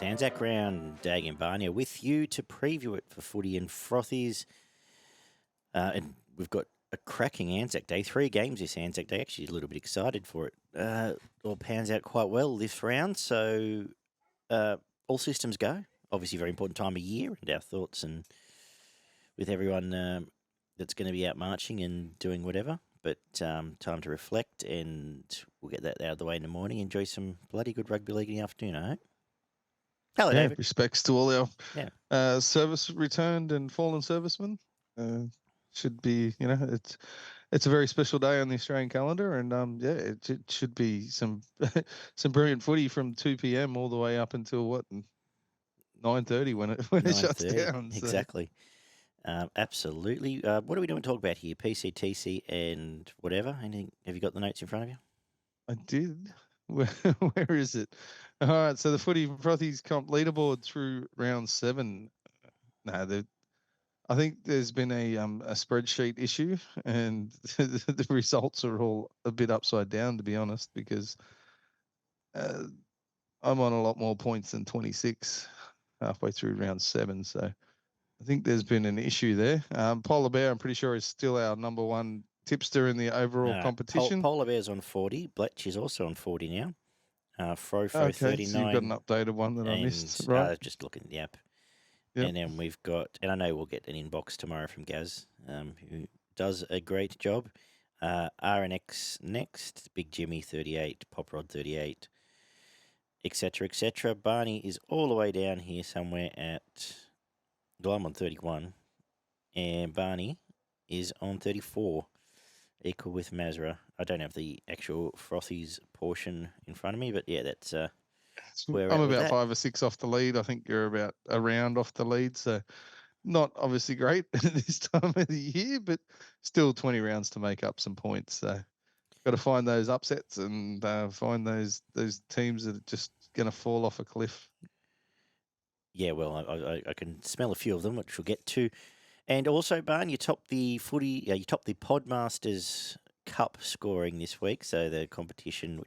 It's ANZAC round. Dag and Barney are with you to preview it for footy and frothies. And we've got a cracking ANZAC Day. 3 games this ANZAC Day. Actually, a little bit excited for it. All pans out quite well this round. So all systems go. Obviously, very important time of year, and our thoughts and with everyone that's going to be out marching and doing whatever. But time to reflect, and we'll get that out of the way in the morning. Enjoy some bloody good rugby league in the afternoon, I hope. Hello, David. Respects to all our service returned and fallen servicemen. Should be, it's a very special day on the Australian calendar, and it should be some some brilliant footy from 2 p.m. all the way up until 9:30 when it shuts down. Exactly. Absolutely. What are we doing to talk about here? PCTC and whatever. Anything? Have you got the notes in front of you? I did. Where is it? All right. So the footy frothies comp leaderboard through round 7. I think there's been a spreadsheet issue, and the results are all a bit upside down, to be honest, because I'm on a lot more points than 26 halfway through round 7. So I think there's been an issue there. Polar Bear, I'm pretty sure, is still our number one tipster in the overall competition. Polar Bear's on 40. Bletch is also on 40 now. Frofo 39. So you've got an updated one that I missed, right? Just looking at the app. Yep. And then we've got, and I know we'll get an inbox tomorrow from Gaz, who does a great job. RNX next, Big Jimmy 38, Pop Rod 38, etc., etc. Barney is all the way down here somewhere at, well, I'm on 31, and Barney is on 34, equal with Mazra. I don't have the actual frothies portion in front of me, but yeah, that's where I'm about 5 or 6 off the lead. I think you're about a round off the lead, so not obviously great at this time of the year, but still 20 rounds to make up some points. So got to find those upsets and find those teams that are just going to fall off a cliff. Yeah, well, I can smell a few of them, which we'll get to. And also, Barn, you topped the you topped the Podmasters Cup scoring this week, so the competition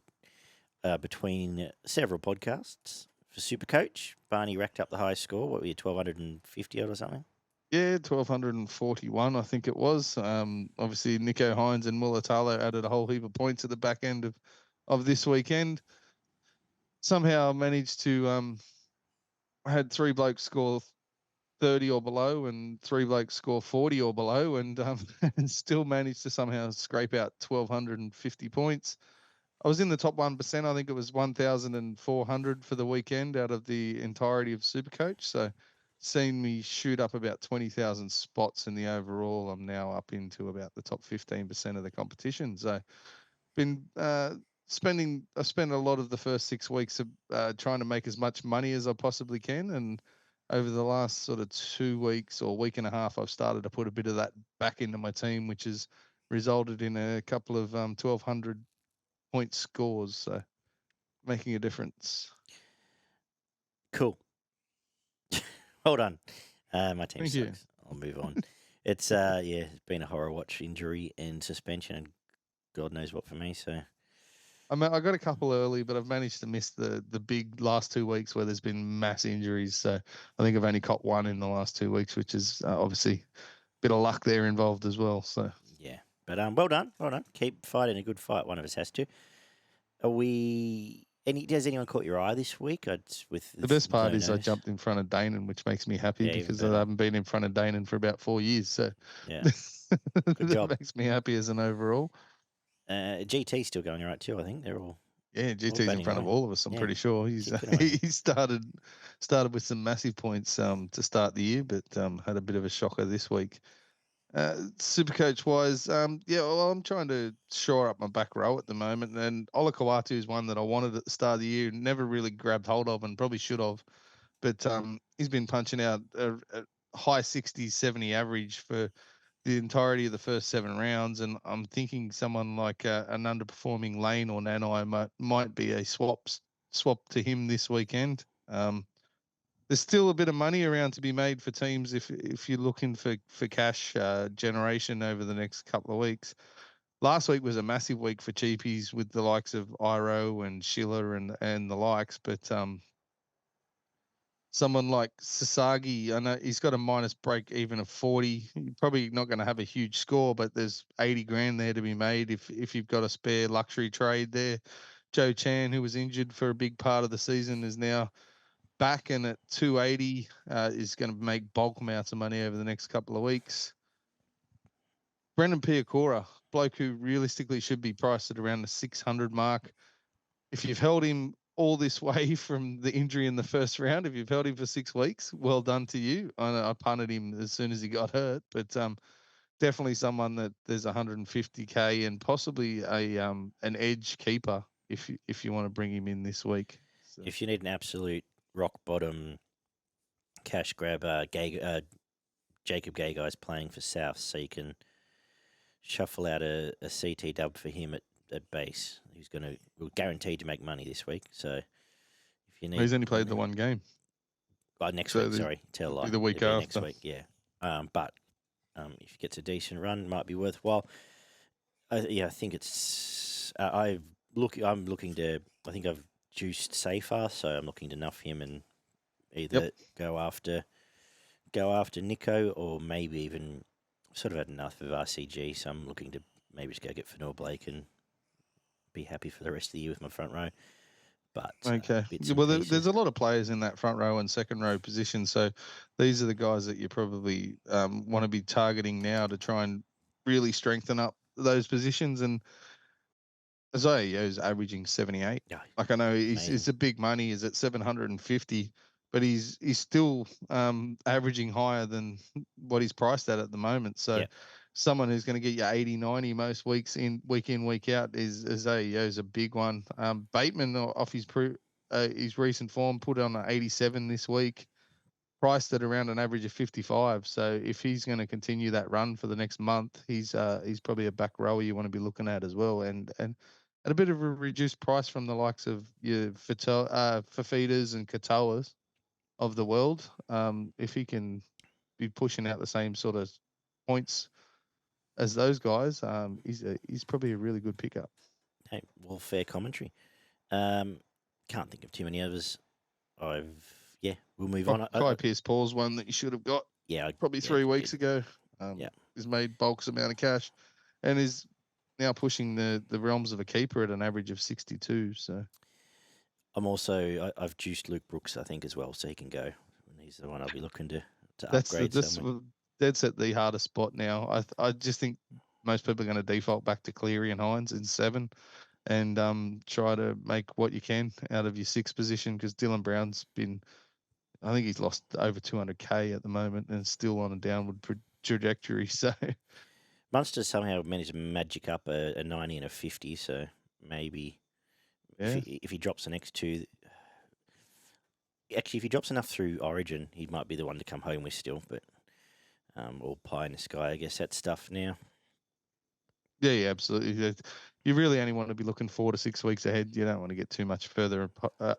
between several podcasts for Supercoach. Barney racked up the highest score. What were you, 1,250 odd or something? Yeah, 1,241, I think it was. Obviously, Nico Hines and Mulatalo added a whole heap of points at the back end of this weekend. Somehow managed to I had 3 blokes score 30 or below and 3 blokes score 40 or below, and still managed to somehow scrape out 1,250 points. I was in the top 1%. I think it was 1,400 for the weekend out of the entirety of Supercoach. So seen me shoot up about 20,000 spots in the overall. I'm now up into about the top 15% of the competition. So been I spent a lot of the first 6 weeks of trying to make as much money as I possibly can, and over the last sort of 2 weeks or week and a half, I've started to put a bit of that back into my team, which has resulted in a couple of 1,200 point scores, so making a difference. Cool. Hold on. My team Thank sucks. you. I'll move on. It's it's been a horror watch, injury and suspension, and God knows what for me. So I got a couple early, but I've managed to miss the big last 2 weeks where there's been mass injuries. So I think I've only caught one in the last 2 weeks, which is obviously a bit of luck there involved as well. So yeah, but well done. Keep fighting a good fight. One of us has to. Are we? Has anyone caught your eye this week? The best part is I jumped in front of Danon, which makes me happy because I haven't been in front of Danon for about 4 years. So yeah, good job. Makes me happy as an overall. GT's still going all right too. I think they're all. GT's in front of all of us. I'm pretty sure he started with some massive points to start the year, but had a bit of a shocker this week. Supercoach wise, I'm trying to shore up my back row at the moment, and Olakawatu is one that I wanted at the start of the year, never really grabbed hold of, and probably should have, but he's been punching out a high 60s, 70 average for the entirety of the first 7 rounds, and I'm thinking someone like an underperforming Lane or Nanai might be a swap to him this weekend. There's still a bit of money around to be made for teams if you're looking for cash generation over the next couple of weeks. Last week was a massive week for cheapies with the likes of Iro and Schiller and the likes, but someone like Sasagi, I know he's got a minus break even of 40. You're probably not going to have a huge score, but there's 80 grand there to be made if you've got a spare luxury trade there. Joe Chan, who was injured for a big part of the season, is now back and at 280 is going to make bulk amounts of money over the next couple of weeks. Brendan Piakora, bloke who realistically should be priced at around the 600 mark. If you've held him all this way from the injury in the first round, if you've held him for 6 weeks, well done to you. I punted him as soon as he got hurt, but definitely someone that there's 150k and possibly an edge keeper if you want to bring him in this week. So. If you need an absolute rock bottom cash grab, Jacob Gagai playing for South, so you can shuffle out a CT dub for him at base. He's guaranteed to make money this week. So if you need, he's only played the one game. Next week. Sorry, tell a lie. The week after next week. Yeah. But if he gets a decent run, it might be worthwhile. I think it's. I'm looking to. I think I've juiced Safer, so I'm looking to nuff him and either go after Nico or maybe even sort of had enough of RCG, so I'm looking to maybe just go get Fanor Blake and be happy for the rest of the year with my front row. But okay, well, there's a lot of players in that front row and second row position, so these are the guys that you probably want to be targeting now to try and really strengthen up those positions. And Isaiah is averaging 78. Yeah, like I know he's a big money. He's at 750, but he's still averaging higher than what he's priced at the moment. So someone who's going to get you 80, 90 most weeks week in, week out is a big one. Bateman off his recent form put on an 87 this week, priced at around an average of 55. So if he's going to continue that run for the next month, he's probably a back rower you want to be looking at as well. And at a bit of a reduced price from the likes of your Fafitas and Katoas of the world. If he can be pushing out the same sort of points as those guys, he's probably a really good pickup. Hey, well, fair commentary. Can't think of too many others. We'll move on. Kai Pearce-Paul's one that you should have got. Probably 3 weeks ago. He's made bulks amount of cash, and is now pushing the realms of a keeper at an average of 62. So I've juiced Luke Brooks, I think, as well, so he can go. He's the one I'll be looking to upgrade. That's dead set the hardest spot now. I just think most people are going to default back to Cleary and Hines in 7, and try to make what you can out of your 6 position, because Dylan Brown's been, I think he's lost over 200k at the moment and still on a downward trajectory. So Munster somehow managed to magic up a 90 and a 50, so maybe if he drops the next 2. Actually, if he drops enough through Origin, he might be the one to come home with still, but all pie in the sky, I guess that's stuff now. Yeah, absolutely. You really only want to be looking 4 to 6 weeks ahead. You don't want to get too much further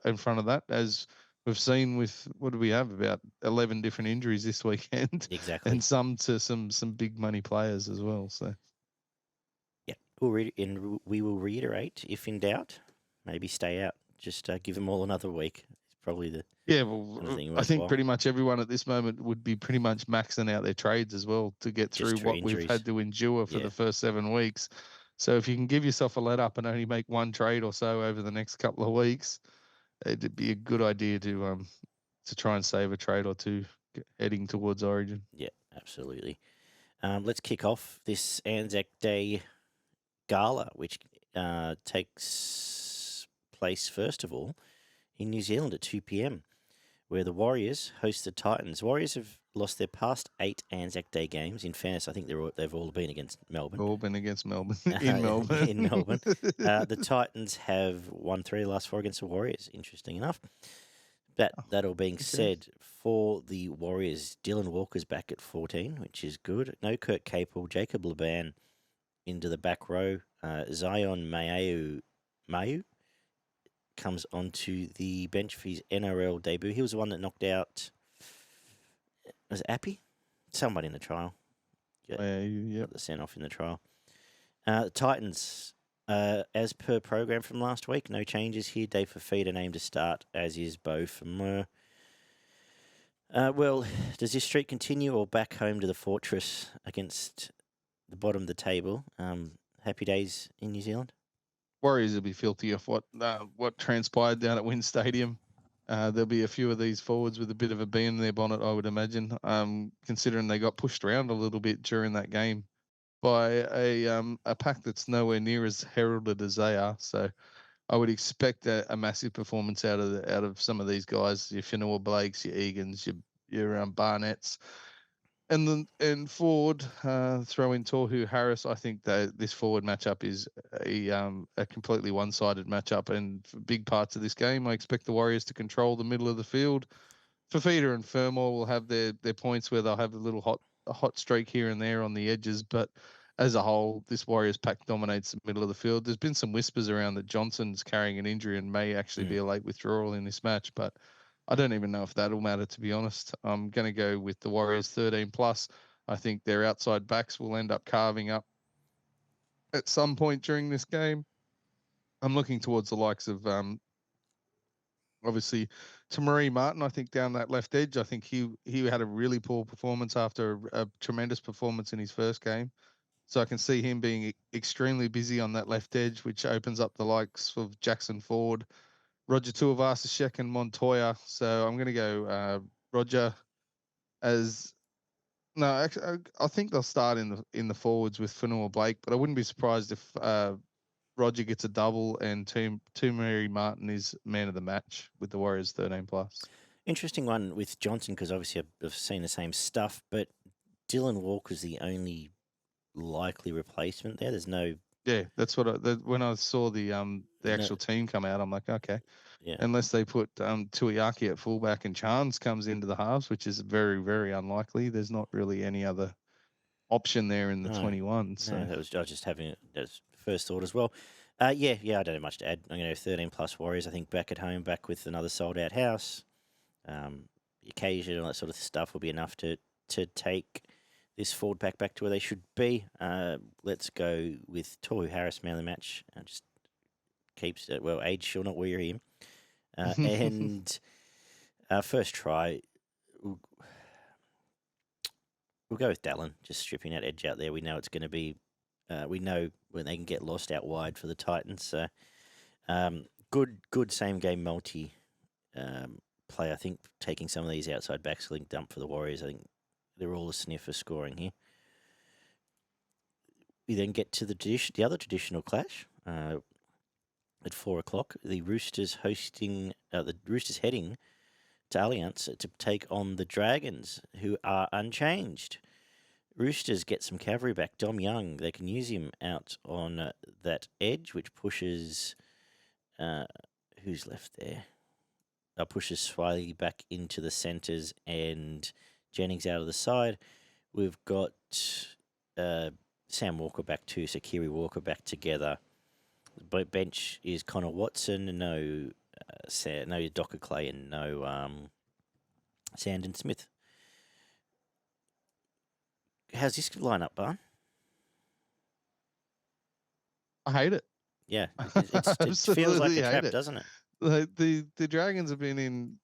in front of that, as we've seen with, what do we have, about 11 different injuries this weekend. Exactly. And some to some big money players as well. So yeah, we will reiterate, if in doubt, maybe stay out. Just give them all another week. It's probably the I think pretty much everyone at this moment would be pretty much maxing out their trades as well to get through what we've had to endure for the first 7 weeks. So if you can give yourself a let up and only make 1 trade or so over the next couple of weeks, it'd be a good idea to try and save a trade or 2 heading towards Origin. Yeah, absolutely. Let's kick off this Anzac Day gala, which takes place first of all in New Zealand at 2 p.m, where the Warriors host the Titans. Warriors have lost their past 8 Anzac Day games. In fairness, I think they've all been against Melbourne. All been against Melbourne. In Melbourne. In Melbourne. The Titans have won 3 of the last 4 against the Warriors, interesting enough. That all being said, for the Warriors, Dylan Walker's back at 14, which is good. No Kurt Capel, Jacob Laban into the back row. Zion Mayu comes onto the bench for his NRL debut. He was the one that knocked out, was it Appy? Someone in the trial. The sent-off in the trial. Titans, as per program from last week, no changes here. Dave Fafita named to start, as is Beau Fermeur. Well, does this streak continue or back home to the fortress against the bottom of the table? Happy days in New Zealand? Warriors will be filthy of what transpired down at Wynn Stadium. There'll be a few of these forwards with a bit of a bee in their bonnet, I would imagine, considering they got pushed around a little bit during that game by a pack that's nowhere near as heralded as they are. So I would expect a massive performance out of some of these guys, your Finua Blakes, your Egans, your Barnetts. And forward, throw in Tohu Harris. I think that this forward matchup is a completely one-sided matchup, and for big parts of this game, I expect the Warriors to control the middle of the field. Fafita and Fermor will have their points where they'll have a hot streak here and there on the edges, but as a whole, this Warriors pack dominates the middle of the field. There's been some whispers around that Johnson's carrying an injury and may actually be a late withdrawal in this match, but I don't even know if that'll matter, to be honest. I'm going to go with the Warriors 13 plus. I think their outside backs will end up carving up at some point during this game. I'm looking towards the likes of obviously Tamari Martin. I think down that left edge, I think he had a really poor performance after a tremendous performance in his first game. So I can see him being extremely busy on that left edge, which opens up the likes of Jackson Ford, Roger Tuivasa-Sheck and Montoya. So I'm going to go Roger as no. Actually, I think they'll start in the forwards with Fanua Blake, but I wouldn't be surprised if Roger gets a double and Mary Martin is man of the match with the Warriors 13 plus. Interesting one with Johnson because obviously I've seen the same stuff, but Dylan Walker's the only likely replacement there. There's no. Yeah, that's what when I saw the actual team come out, I'm like, okay, yeah. Unless they put Tuiaki at fullback and Chance comes into the halves, which is very, very unlikely. There's not really any other option there in the 21. So I was just having it as first thought as well. Yeah, I don't have much to add. I'm going to go 13 plus Warriors. I think back at home, back with another sold out house. The occasion and all that sort of stuff will be enough to take this forward pack back to where they should be. Let's go with Tohu Harris, man of the match. Just keeps it, well, age shall not weary him. And first try, we'll go with Dallin, just stripping that edge out there. We know it's going to be, we know when they can get lost out wide for the Titans. So good same game multi play. I think taking some of these outside backs linked up for the Warriors. I think they're all a sniff for scoring here. We then get to the other traditional clash at 4:00. The Roosters heading to Allianz to take on the Dragons, who are unchanged. Roosters get some cavalry back. Dom Young, they can use him out on that edge, which pushes. Who's left there? Pushes Swiley back into the centres and Jennings out of the side. We've got Sam Walker back too, so Kiri Walker back together. The bench is Connor Watson, no Docker Clay, and no Sandon Smith. How's this line up, Barn? I hate it. Yeah, it feels like a trap, doesn't it? The Dragons have been in,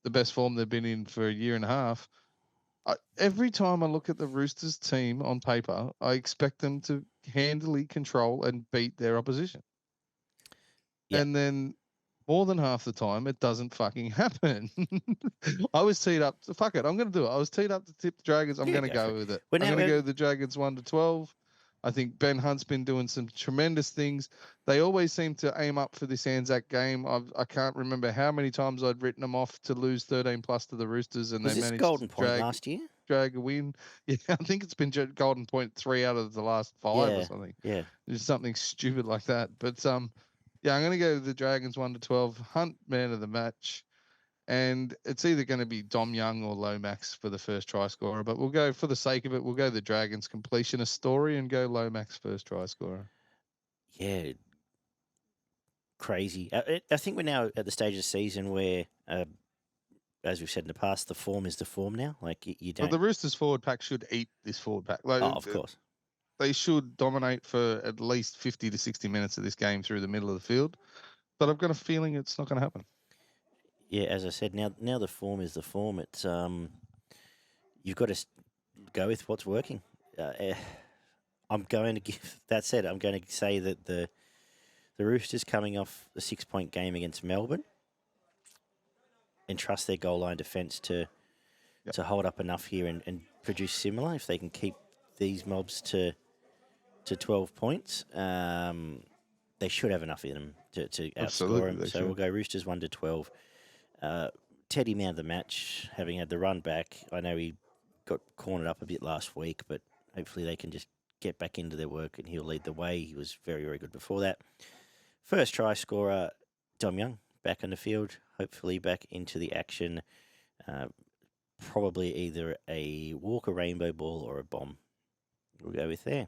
the best form they've been in for a year and a half. Every time I look at the Roosters team on paper, I expect them to handily control and beat their opposition. Yep. And then more than half the time, it doesn't fucking happen. I was teed up. Fuck it, I'm going to do it. I was teed up to tip the Dragons. I'm going to go with it. I'm going to go the Dragons 1-12. I think Ben Hunt's been doing some tremendous things. They always seem to aim up for this ANZAC game. I can't remember how many times I'd written them off to lose 13 plus to the Roosters, and they managed Golden Point last year? Drag a win. Yeah, I think it's been Golden Point 3 out of the last 5 or something. Yeah, there's something stupid like that. But I'm going to go the Dragons 1-12. Hunt man of the match. And it's either going to be Dom Young or Lomax for the first try scorer. But we'll go, for the sake of it, we'll go the Dragons completionist story and go Lomax first try scorer. Yeah. Crazy. I think we're now at the stage of the season where, as we've said in the past, the form is the form now. Like, you don't... Well, the Roosters forward pack should eat this forward pack. Of course. They should dominate for at least 50 to 60 minutes of this game through the middle of the field. But I've got a feeling it's not going to happen. Yeah, as I said, now the form is the form. It's you've got to go with what's working. I'm going to give that said. I'm going to say that the Roosters coming off a 6-point game against Melbourne and trust their goal line defence Yep. to hold up enough here and produce similar. If they can keep these mobs to 12 points, they should have enough in them to outscore Absolutely, them. they So we'll should. go Roosters 1-12. Teddy man of the match, having had the run back. I know he got cornered up a bit last week, but hopefully they can just get back into their work and he'll lead the way. He was very, very good before that. First try scorer, Dom Young, back on the field, hopefully back into the action. Uh, Probably either a Walker rainbow ball or a bomb. We'll go with there.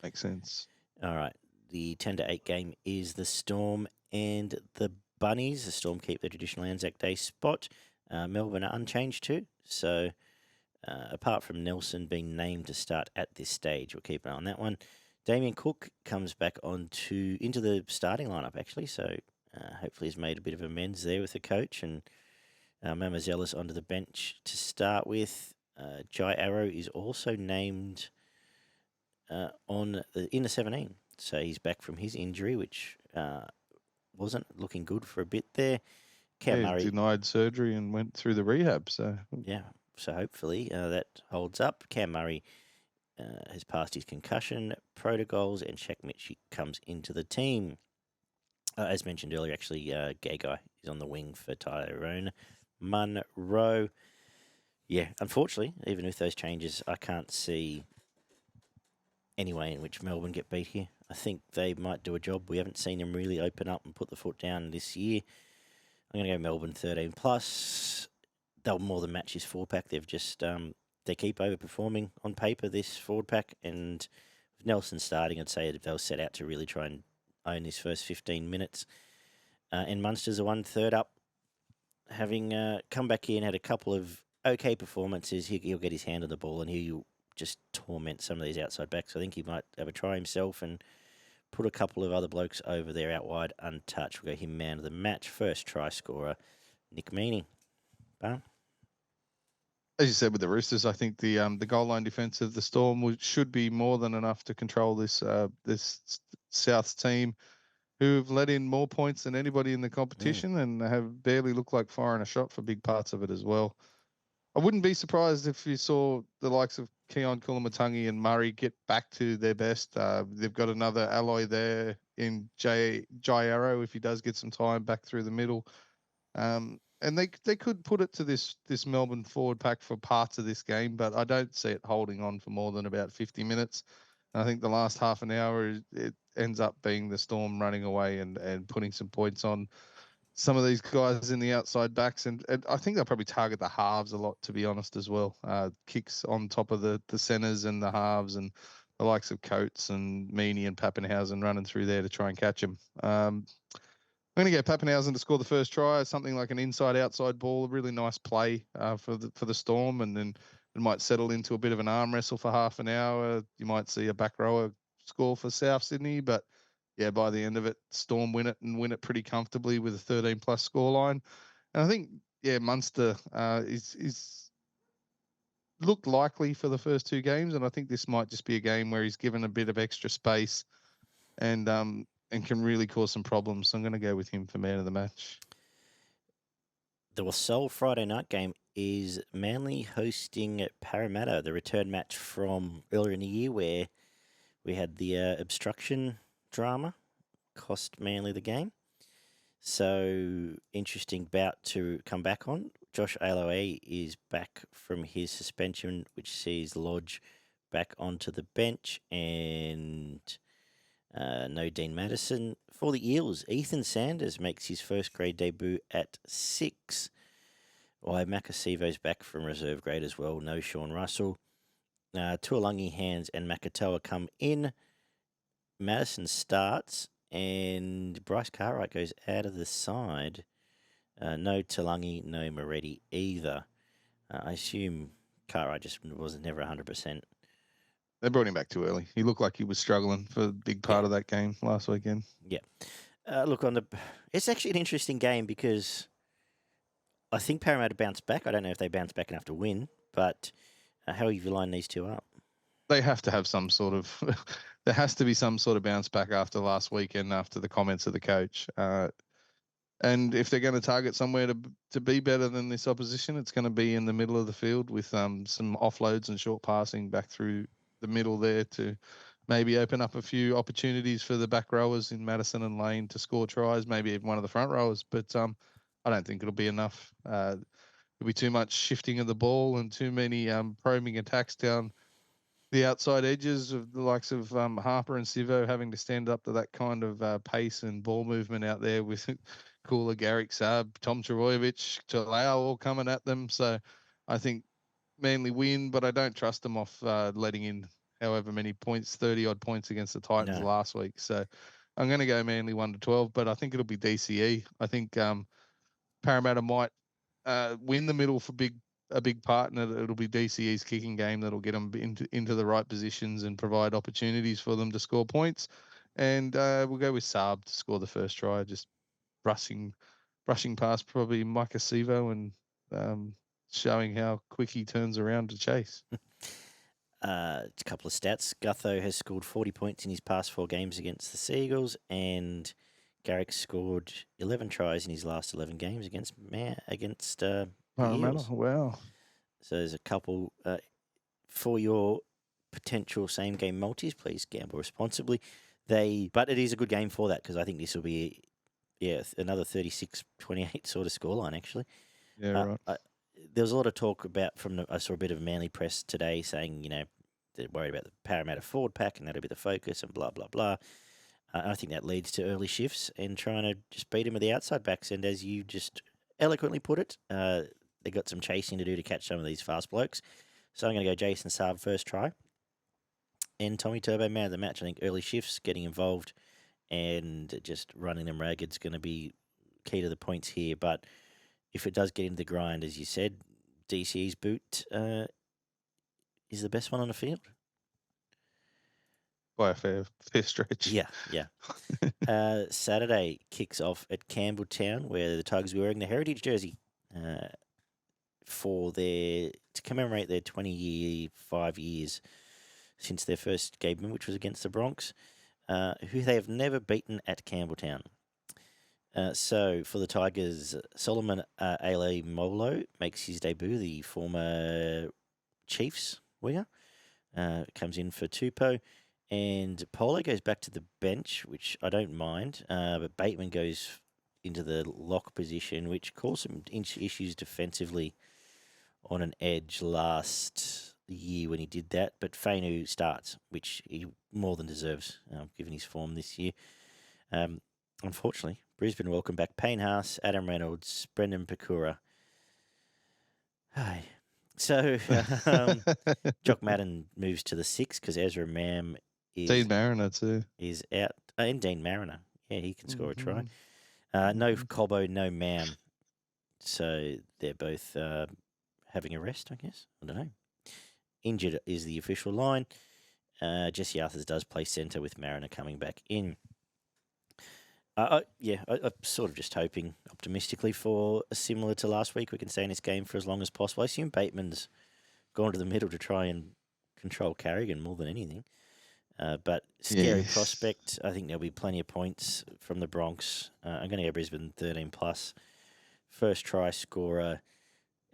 Makes sense. All right. The 10-8 game is the Storm and the Bunnies. The Storm keep their traditional Anzac Day spot. Melbourne are unchanged too. So apart from Nelson being named to start at this stage, we'll keep an eye on that one. Damien Cook comes back into the starting lineup actually. So hopefully he's made a bit of amends there with the coach and Mamazelis onto the bench to start with. Jai Arrow is also named in the 17. So he's back from his injury, which wasn't looking good for a bit there. Cam Yeah, Murray, denied surgery and went through the rehab. So yeah. So hopefully that holds up. Cam Murray has passed his concussion protocols, and Shaq Mitchie comes into the team. As mentioned earlier, actually, Gagai is on the wing for Tyrone Munro. Yeah, unfortunately, even with those changes, I can't see any way in which Melbourne get beat here. I think they might do a job. We haven't seen them really open up and put the foot down this year. I'm going to go Melbourne 13 plus. They'll more than match his forward pack. They've just they keep overperforming on paper this forward pack, and with Nelson starting, I'd say they'll set out to really try and own this first 15 minutes. And Munster's a 1/3 up, having come back in, had a couple of okay performances. He'll get his hand on the ball and he'll just torment some of these outside backs. I think he might have a try himself and put a couple of other blokes over there out wide untouched. We'll go him man of the match. First try scorer, Nick Meaney. Bam. as you said with the Roosters, I think the goal line defence of the Storm should be more than enough to control this South team, who've let in more points than anybody in the competition and have barely looked like firing a shot for big parts of it as well. I wouldn't be surprised if you saw the likes of Keon Kulamatangi and Murray get back to their best. They've got another alloy there in Jai Arrow if he does get some time back through the middle. And they could put it to this Melbourne forward pack for parts of this game, but I don't see it holding on for more than about 50 minutes. I think the last half an hour it ends up being the Storm running away and putting some points on some of these guys in the outside backs, and I think they'll probably target the halves a lot, to be honest, as well. Kicks on top of the centres and the halves, and the likes of Coates and Meaney and Pappenhausen running through there to try and catch them. I'm going to go Pappenhausen to score the first try, something like an inside-outside ball, a really nice play for the Storm, and then it might settle into a bit of an arm wrestle for half an hour. You might see a back rower score for South Sydney, but yeah, by the end of it, Storm win it pretty comfortably with a 13-plus scoreline. And I think, yeah, Munster is looked likely for the first two games, and I think this might just be a game where he's given a bit of extra space and can really cause some problems. So I'm going to go with him for man of the match. The sole Friday night game is Manly hosting Parramatta, the return match from earlier in the year where we had the obstruction drama cost Manly the game. So interesting bout to come back on. Josh Aloe is back from his suspension, which sees Lodge back onto the bench, and no Dean Madison. For the Eels, Ethan Sanders makes his first grade debut at 6. While Makasivo's back from reserve grade as well. No Sean Russell. Tuolangi, Hands, and Makatoa come in. Madison starts, and Bryce Cartwright goes out of the side. No Tuolangi, no Moretti either. I assume Cartwright just was never 100%. They brought him back too early. He looked like he was struggling for a big part of that game last weekend. Yeah. Look, it's actually an interesting game because I think Parramatta bounced back. I don't know if they bounced back enough to win, but how have you lined these two up? They have to have some sort of there has to be some sort of bounce back after last weekend, after the comments of the coach. And if they're going to target somewhere to be better than this opposition, it's going to be in the middle of the field with some offloads and short passing back through the middle there to maybe open up a few opportunities for the back rowers in Madison and Lane to score tries, maybe even one of the front rowers. But I don't think it'll be enough. There'll be too much shifting of the ball and too many probing attacks down the outside edges of the likes of Harper and Sivo having to stand up to that kind of pace and ball movement out there with Cooler, Garrick, Saab, Tom Trbojevic, Talau all coming at them. So I think Manly win, but I don't trust them off letting in however many points, 30-odd points against the Titans last week. So I'm going to go Manly 1-12, but I think it'll be DCE. I think Parramatta might win the middle for a big part, and it'll be DCE's kicking game that'll get them into the right positions and provide opportunities for them to score points. And we'll go with Saab to score the first try, just brushing past probably Micah Sivo and showing how quick he turns around to chase. A couple of stats. Gutho has scored 40 points in his past 4 games against the Seagulls, and Garrick scored 11 tries in his last 11 games against the Eels. Wow. So there's a couple for your potential same game multis. Please gamble responsibly. But it is a good game for that, because I think this will be another 36-28 sort of scoreline actually. Yeah, right. There was a lot of talk about I saw a bit of Manly press today saying, they're worried about the Parramatta forward pack and that'll be the focus and blah, blah, blah. I think that leads to early shifts and trying to just beat them with the outside backs. And as you just eloquently put it, they got some chasing to do to catch some of these fast blokes. So I'm going to go Jason Saab first try. And Tommy Turbo, man of the match. I think early shifts, getting involved and just running them ragged is going to be key to the points here. But if it does get into the grind, as you said, DCE's boot is the best one on the field. By a fair stretch. Yeah. Saturday kicks off at Campbelltown, where the Tigers will be wearing the heritage jersey to commemorate their 25 years since their first game, which was against the Bronx, who they have never beaten at Campbelltown. So for the Tigers, Solomon Ale Molo makes his debut, the former Chiefs winger, comes in for Tupou. And Polo goes back to the bench, which I don't mind, but Bateman goes into the lock position, which caused some issues defensively on an edge last year when he did that. But Fainu starts, which he more than deserves, given his form this year. Unfortunately, Brisbane welcome back Payne Haas, Adam Reynolds, Brendan Pakura. Hi. So Jock Madden moves to the 6 because Ezra Mam Dean Mariner too is out, and Dean Mariner. Yeah, he can score a try. No Cobbo, no Mam. So they're both having a rest, I guess. I don't know. Injured is the official line. Jesse Arthurs does play centre with Mariner coming back in. I'm sort of just hoping optimistically for a similar to last week. We can stay in this game for as long as possible. I assume Bateman's gone to the middle to try and control Carrigan more than anything. But scary prospect. I think there'll be plenty of points from the Bronx. I'm going to go Brisbane 13+. First try scorer.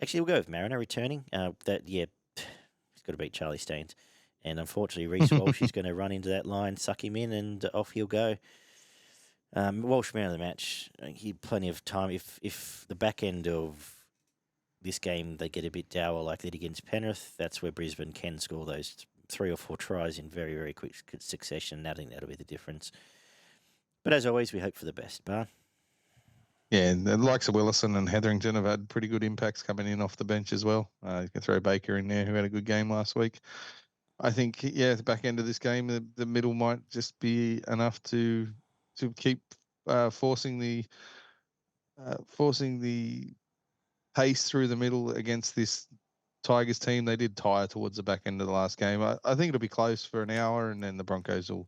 Actually, we'll go with Mariner returning. He's got to beat Charlie Staines. And unfortunately, Reece Walsh is going to run into that line, suck him in, and off he'll go. Walsh, man of the match. He had plenty of time. If the back end of this game they get a bit dour like they did against Penrith, that's where Brisbane can score those 3 or 4 tries in very, very quick succession. I think that'll be the difference. But as always, we hope for the best, Bar. Yeah, and the likes of Willison and Hetherington have had pretty good impacts coming in off the bench as well. You can throw Baker in there, who had a good game last week. I think, at the back end of this game, the middle might just be enough to keep forcing the pace through the middle against this Tigers team. They did tire towards the back end of the last game. I think it'll be close for an hour, and then the Broncos will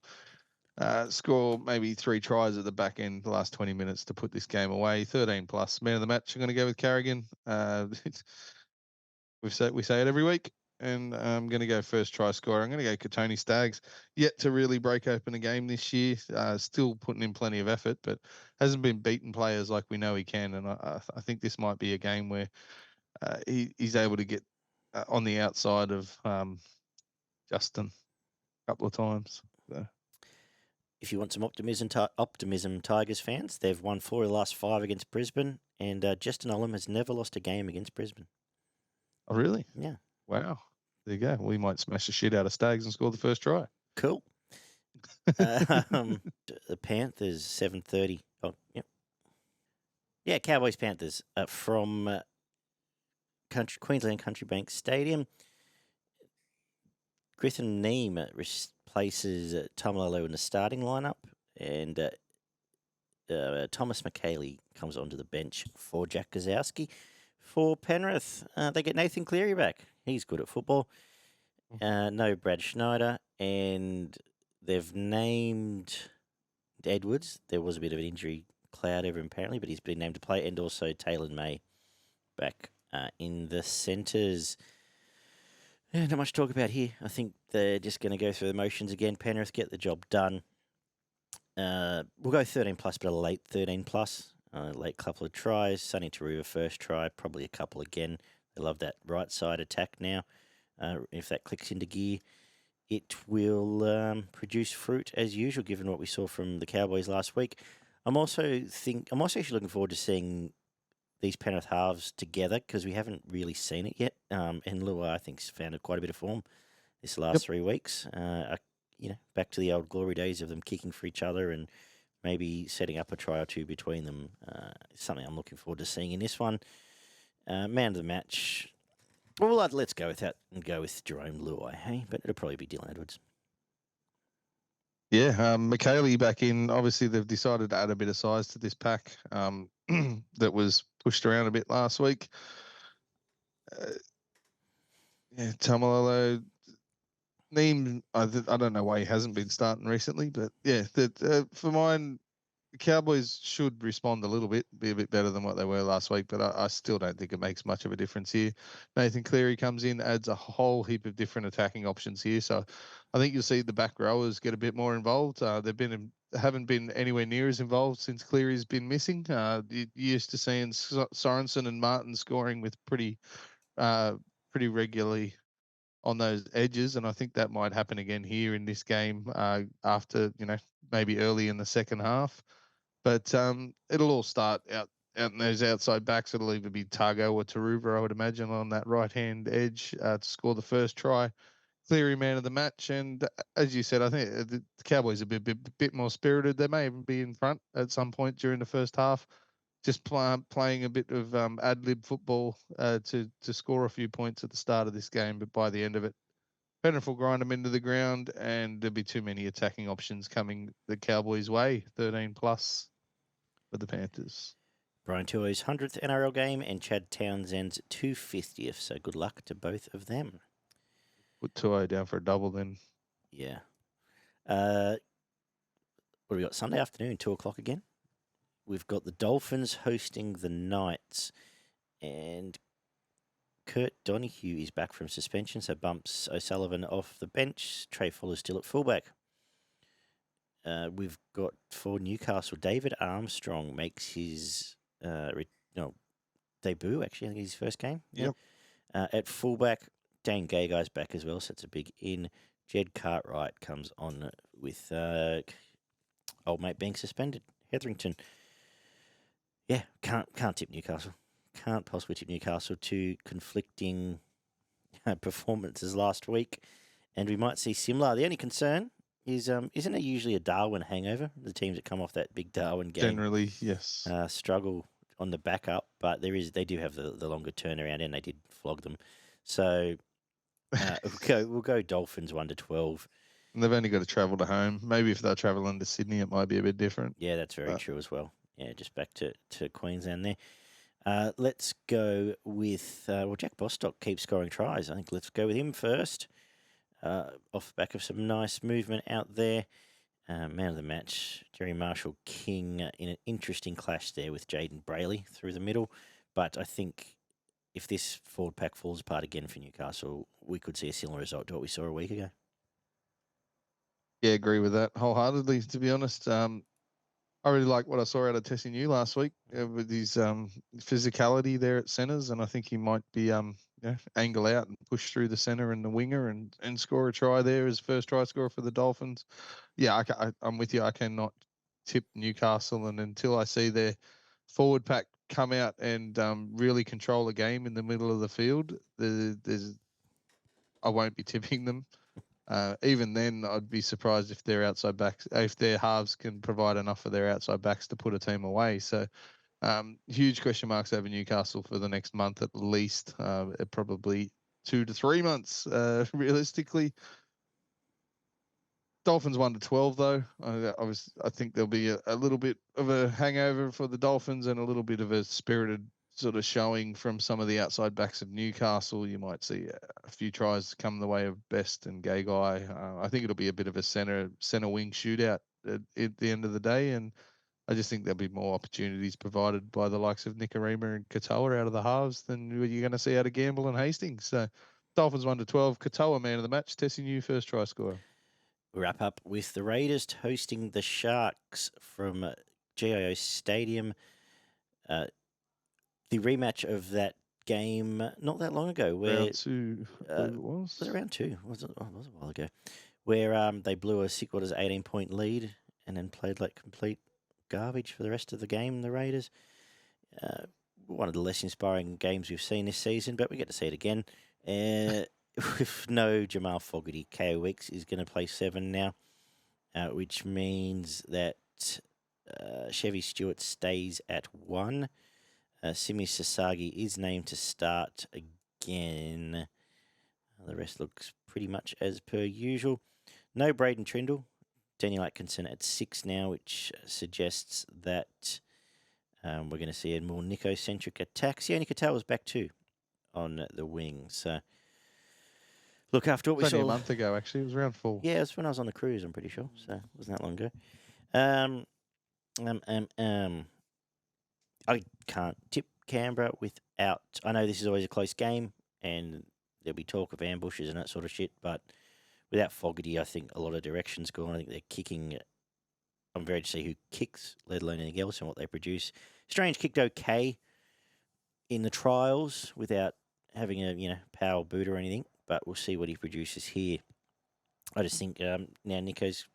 score maybe 3 tries at the back end, the last 20 minutes to put this game away. 13 plus. Man of the match, I'm going to go with Carrigan. We say it every week, and I'm going to go first try scorer. I'm going to go Katoni Staggs. Yet to really break open a game this year. Still putting in plenty of effort, but hasn't been beating players like we know he can. And I think this might be a game where he's able to get on the outside of Justin a couple of times. So. If you want some optimism, Tigers fans, they've won 4 of the last 5 against Brisbane, and Justin Olam has never lost a game against Brisbane. Oh, really? Yeah. Wow. There you go. We might smash the shit out of Staggs and score the first try. Cool. The Panthers, 7:30. Oh, yep. Yeah, Cowboys Panthers from Queensland Country Bank Stadium. Griffin Neem replaces Tamalolo in the starting lineup, and Thomas McKaylee comes onto the bench for Jack Gazowski. For Penrith, they get Nathan Cleary back. He's good at football. No Brad Schneider, and they've named Edwards. There was a bit of an injury cloud over him apparently, but he's been named to play, and also Taylor May back in the centres. Not much to talk about here. I think they're just going to go through the motions again. Penrith get the job done. We'll go 13 plus, but a late 13 plus. Late couple of tries. Sonny Taruva first try, probably a couple again. They love that right side attack now. If that clicks into gear, it will produce fruit as usual, given what we saw from the Cowboys last week. I'm also actually looking forward to seeing these Penrith halves together because we haven't really seen it yet. And Lua, I think, has found quite a bit of form this last 3 weeks. Back to the old glory days of them kicking for each other and maybe setting up a try or two between them. Something I'm looking forward to seeing in this one. Man of the match. Well, let's go with that and go with Jerome Luai, hey? But it'll probably be Dylan Edwards. Yeah, McKaylee back in. Obviously, they've decided to add a bit of size to this pack that was pushed around a bit last week. Tamalolo, Neem, I don't know why he hasn't been starting recently, but yeah, for mine, the Cowboys should respond a little bit, be a bit better than what they were last week, but I still don't think it makes much of a difference here. Nathan Cleary comes in, adds a whole heap of different attacking options here, so I think you'll see the back rowers get a bit more involved. Haven't been anywhere near as involved since Cleary's been missing. You used to seeing Sorensen and Martin scoring with pretty regularly on those edges, and I think that might happen again here in this game after maybe early in the second half. But it'll all start out in those outside backs. It'll either be Targo or Taruva, I would imagine, on that right-hand edge to score the first try. Cleary man of the match. And as you said, I think the Cowboys are a bit more spirited. They may even be in front at some point during the first half, just playing a bit of ad-lib football to score a few points at the start of this game. But by the end of it, Penrith will grind them into the ground, and there'll be too many attacking options coming the Cowboys' way. 13 plus for the Panthers. Brian Tuo's 100th NRL game and Chad Townsend's 250th. So good luck to both of them. Put Tuo down for a double then. Yeah. What have we got? Sunday afternoon, 2 o'clock again. We've got the Dolphins hosting the Knights. And Kurt Donahue is back from suspension, so bumps O'Sullivan off the bench. Trey Fuller's still at fullback. We've got for Newcastle, David Armstrong makes his debut, actually. I think his first game. Yep. At fullback, Dane Gagai's back as well, so it's a big in. Jed Cartwright comes on with old mate being suspended. Hetherington. Yeah, can't tip Newcastle. Can't possibly tip Newcastle to conflicting performances last week, and we might see similar. The only concern is, isn't it usually a Darwin hangover? The teams that come off that big Darwin game generally, yes, struggle on the backup, but they do have the longer turnaround, and they did flog them. So we'll go Dolphins 1-12. And they've only got to travel to home. Maybe if they're traveling to Sydney, it might be a bit different. Yeah, that's very true as well. Yeah, just back to Queensland there. Let's go with Jack Bostock keeps scoring tries. I think let's go with him first. Off the back of some nice movement out there. Man of the match, Jerry Marshall King, in an interesting clash there with Jaden Brayley through the middle. But I think if this forward pack falls apart again for Newcastle, we could see a similar result to what we saw a week ago. Yeah, agree with that wholeheartedly, to be honest. I really like what I saw out of TCU last week with his physicality there at centres, and I think he might be angle out and push through the centre and the winger and score a try there as first try scorer for the Dolphins. Yeah, I'm with you. I cannot tip Newcastle, and until I see their forward pack come out and really control the game in the middle of the field, I won't be tipping them. Even then, I'd be surprised if their outside backs, if their halves can provide enough for their outside backs to put a team away. So, huge question marks over Newcastle for the next month at least, probably 2 to 3 months, realistically. Dolphins 1-12 though. I think there'll be a little bit of a hangover for the Dolphins and a little bit of a spirited sort of showing from some of the outside backs of Newcastle. You might see a few tries come the way of Best and Gagai. I think it'll be a bit of a center wing shootout at the end of the day, and I just think there'll be more opportunities provided by the likes of Nicarima and Katoa out of the halves than you're going to see out of Gamble and Hastings. So Dolphins 1-12. Katoa man of the match. Tessie New first try scorer. We wrap up with the Raiders hosting the Sharks from GIO Stadium. The rematch of that game not that long ago, where Round 2, I believe it was. Was it round 2? Was it? Oh, it was a while ago. Where they blew a 18-point lead and then played like complete garbage for the rest of the game. The Raiders, one of the less inspiring games we've seen this season, but we get to see it again. With no Jamal Fogarty, KO Weeks is going to play 7 now, which means that Chevy Stewart stays at 1. Simi Sasagi is named to start again. The rest looks pretty much as per usual. No Braden Trindle. Daniel Atkinson at 6 now, which suggests that we're going to see a more Nico-centric attack. Sione Katoa was back too on the wing. So, look, after what we saw... a month ago, actually. It was round 4. Yeah, it was when I was on the cruise, I'm pretty sure. So, it wasn't that long ago. I can't tip Canberra without... I know this is always a close game, and there'll be talk of ambushes and that sort of shit, but without Fogarty, I think a lot of direction's gone. I think they're kicking... I'm very to see who kicks, let alone anything else, and what they produce. Strange kicked okay in the trials without having a power boot or anything, but we'll see what he produces here. I just think now Nico's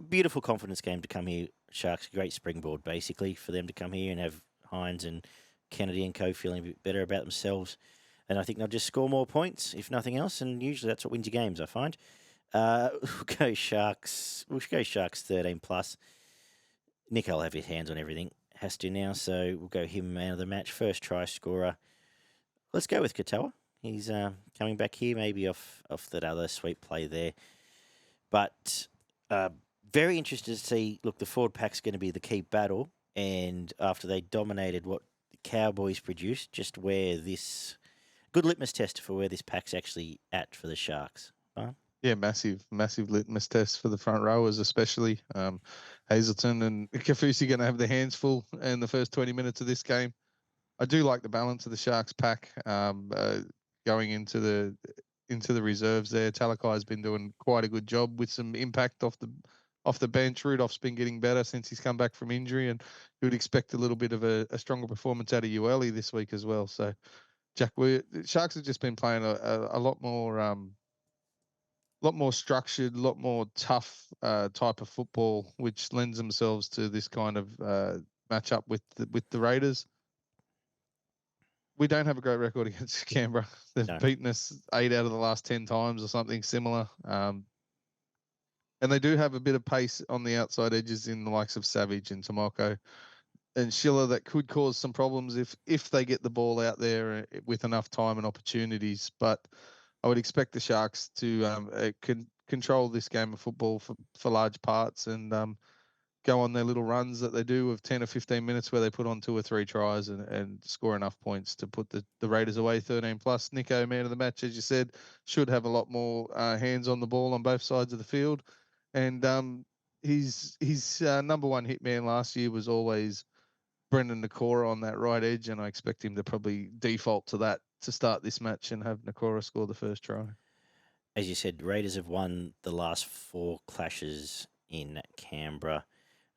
beautiful confidence game to come here. Sharks, great springboard basically for them to come here and have Hines and Kennedy and co feeling a bit better about themselves. And I think they'll just score more points, if nothing else. And usually that's what wins your games, I find. We'll go Sharks. We'll go Sharks 13 plus. Nico will have his hands on everything. Has to now. So we'll go him man of the match. First try scorer. Let's go with Katoa. He's coming back here, maybe off that other sweet play there. But very interested to see, look, the forward pack's going to be the key battle. And after they dominated what the Cowboys produced, just where this... Good litmus test for where this pack's actually at for the Sharks. Huh? Yeah, massive litmus test for the front rowers, especially Hazelton and Kafusi going to have their hands full in the first 20 minutes of this game. I do like the balance of the Sharks pack going into the reserves there. Talakai's been doing quite a good job with some impact off the bench. Rudolph's been getting better since he's come back from injury, and you would expect a little bit of a stronger performance out of Ueli this week as well. So, Sharks have just been playing a lot more structured, a lot more tough type of football, which lends themselves to this kind of matchup with the Raiders. We don't have a great record against Canberra. They've beaten us 8 out of the last 10 times or something similar. And they do have a bit of pace on the outside edges in the likes of Savage and Tomoko and Schiller that could cause some problems if they get the ball out there with enough time and opportunities. But I would expect the Sharks to control this game of football for large parts and go on their little runs that they do of 10 or 15 minutes where they put on 2 or 3 tries and score enough points to put the Raiders away 13 plus. Nico, man of the match, as you said, should have a lot more hands on the ball on both sides of the field. And his number one hitman last year was always Brendan Nakora on that right edge, and I expect him to probably default to that to start this match and have Nakora score the first try. As you said, Raiders have won the last 4 clashes in Canberra.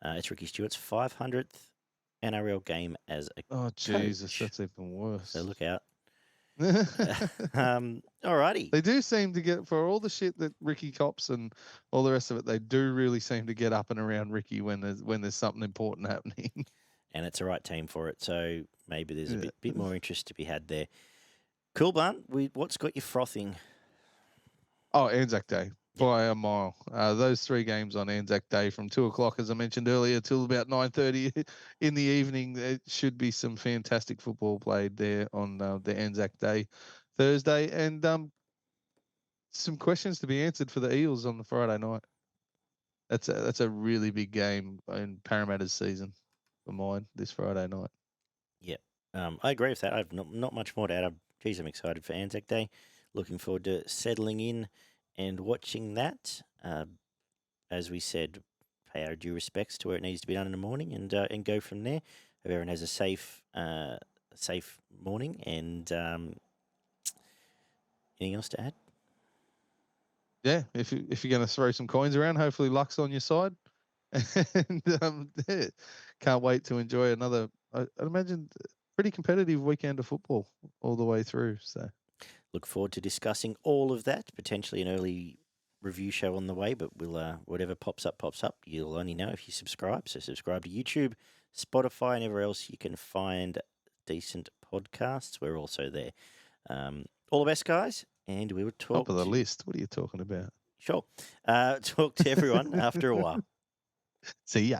It's Ricky Stewart's 500th NRL game as a Oh Jesus, coach. that's even worse. So look out. Alrighty. They do seem to get, for all the shit that Ricky cops and all the rest of it, they do really seem to get up and around Ricky when there's something important happening. And it's the right team for it, so maybe there's a bit more interest to be had there. Cool, Bun. What's got you frothing? Oh, Anzac Day by a mile. Those 3 games on Anzac Day from 2:00, as I mentioned earlier, till about 9:30 in the evening. There should be some fantastic football played there on the Anzac Day Thursday, and some questions to be answered for the Eels on the Friday night. That's a really big game in Parramatta's season for mine this Friday night. Yep. I agree with that. I've not much more to add. Geez, I'm excited for Anzac Day. Looking forward to settling in and watching that. As we said, pay our due respects to where it needs to be done in the morning, and go from there. Hope everyone has a safe morning. And anything else to add? Yeah, if you're going to throw some coins around, hopefully luck's on your side. And yeah, can't wait to enjoy another, I imagine, pretty competitive weekend of football all the way through. So look forward to discussing all of that. Potentially an early review show on the way, but we'll whatever pops up. You'll only know if you subscribe. So subscribe to YouTube, Spotify, and everywhere else you can find decent podcasts. We're also there. All the best, guys, and we will talk. Top of the list. What are you talking about? Sure. Talk to everyone after a while. See ya.